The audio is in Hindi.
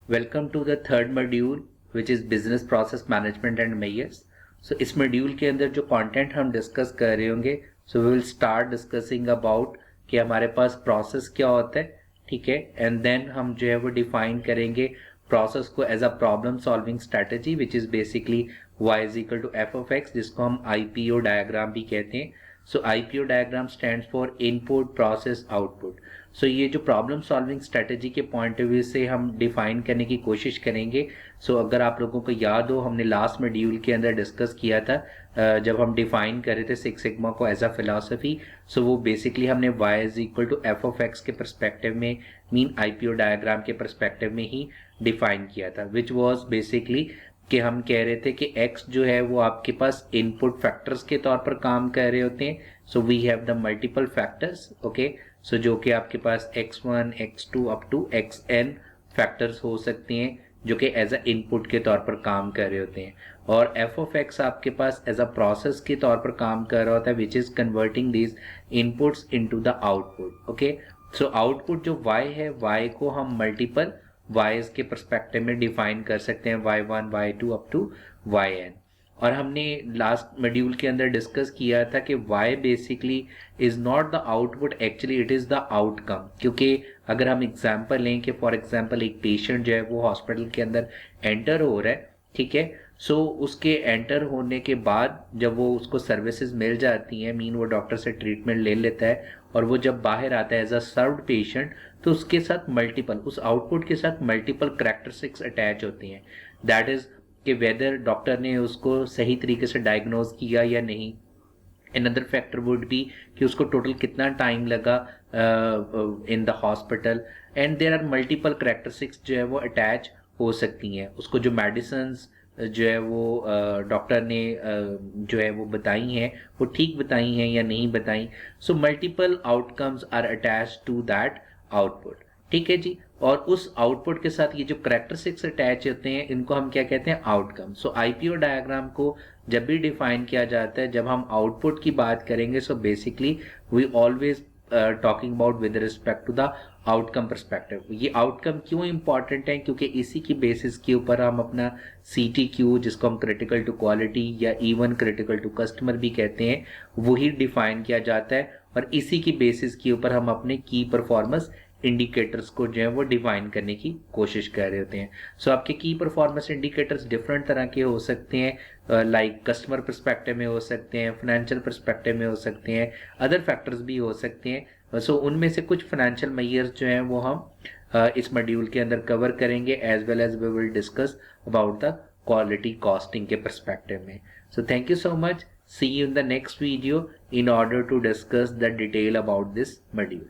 Welcome to the third module which is business process management and measures. So इस मॉड्यूल के अंदर जो कंटेंट हम डिस्कस कर रहे होंगे, so we will start discussing about कि हमारे पास प्रोसेस क्या होता है, ठीक है, एंड देन हम जो है वो डिफाइन करेंगे प्रोसेस को as a problem solving strategy which is basically y is equal to F of X, जिसको हम IPO डायग्राम भी कहते हैं। So IPO diagram stands for input process output. So ये जो प्रॉब्लम सॉल्विंग स्ट्रेटजी के पॉइंट ऑफ व्यू से हम डिफाइन करने की कोशिश करेंगे। सो अगर आप लोगों को याद हो, हमने लास्ट मॉड्यूल के अंदर डिस्कस किया था जब हम डिफाइन कर रहे थे सिक्स सिग्मा को एज अ फिलॉसफी। सो वो बेसिकली हमने y is equal to F of X के परस्पेक्टिव में, मीन IPO डायग्राम के परस्पेक्टिव में ही डिफाइन किया था, विच वॉज बेसिकली कि हम कह रहे थे कि x जो है वो आपके पास इनपुट फैक्टर्स के तौर पर काम कर रहे होते हैं। So we have the multiple factors, okay. So जो कि आपके पास x1, x2 up to xn factors हो सकते हैं जो कि एज अ इनपुट के तौर पर काम कर रहे होते हैं, और f ऑफ x आपके पास एज अ प्रोसेस के तौर पर काम कर रहा होता है which is converting these inputs into the output, okay. So output जो y है, y को हम मल्टीपल y's के परस्पेक्टिव में डिफाइन कर सकते हैं, y1, y2 up to yn। और हमने लास्ट मॉड्यूल के अंदर डिस्कस किया था कि y basically is not the output, actually it is the outcome. क्योंकि अगर हम एग्जांपल लें कि फॉर एग्जांपल एक पेशेंट जो है वो हॉस्पिटल के अंदर एंटर हो रहा है, ठीक है, सो उसके एंटर होने के बाद जब वो उसको सर्विसेज मिल जाती हैं, मीन वो डॉक्टर से ट्रीटमेंट ले लेता है, और वो जब बाहर आता है एज अ सर्व्ड पेशेंट, तो उसके साथ मल्टीपल, उस आउटपुट के साथ मल्टीपल करैक्टरिस्टिक्स अटैच होती हैं। दैट इज कि वेदर डॉक्टर ने उसको सही तरीके से डायग्नोज किया या नहीं। Another factor would be कि उसको टोटल कितना टाइम लगा in the hospital, and there are multiple characteristics जो है वो अटैच हो सकती हैं। उसको जो मेडिसिन्स जो है वो डॉक्टर ने जो है वो बताई हैं, वो ठीक बताई हैं या नहीं बताई। So multiple outcomes are attach to that output, ठीक है जी। और उस आउटपुट के साथ ये जो करैक्टरिस्टिक्स अटैच होते हैं, इनको हम क्या कहते हैं, आउटकम। सो IPO डायग्राम को जब भी डिफाइन किया जाता है, जब हम आउटपुट की बात करेंगे, so basically we always talking about with respect to the outcome perspective. ये आउटकम क्यों इंपॉर्टेंट है? क्योंकि इसी की बेसिस के ऊपर हम अपना CTQ, जिसको हम क्रिटिकल टू क्वालिटी या इवन क्रिटिकल टू कस्टमर भी कहते हैं, वही डिफाइन किया जाता है, और इसी की बेसिस के ऊपर हम अपने की परफॉर्मेंस इंडिकेटर्स को जो है वो डिफाइन करने की कोशिश कर रहे होते हैं। सो आपके की परफॉर्मेंस इंडिकेटर्स डिफरेंट तरह के हो सकते हैं, लाइक कस्टमर परस्पेक्टिव में हो सकते हैं, फाइनेंशियल परस्पेक्टिव में हो सकते हैं, अदर फैक्टर्स भी हो सकते हैं। सो उनमें से कुछ फाइनेंशियल मेजर्स जो हैं वो हम इस मॉड्यूल के अंदर कवर करेंगे, as well as we will discuss about the quality costing के परस्पेक्टिव में। So thank you so much, see you in the next video in order to discuss the detail about this module.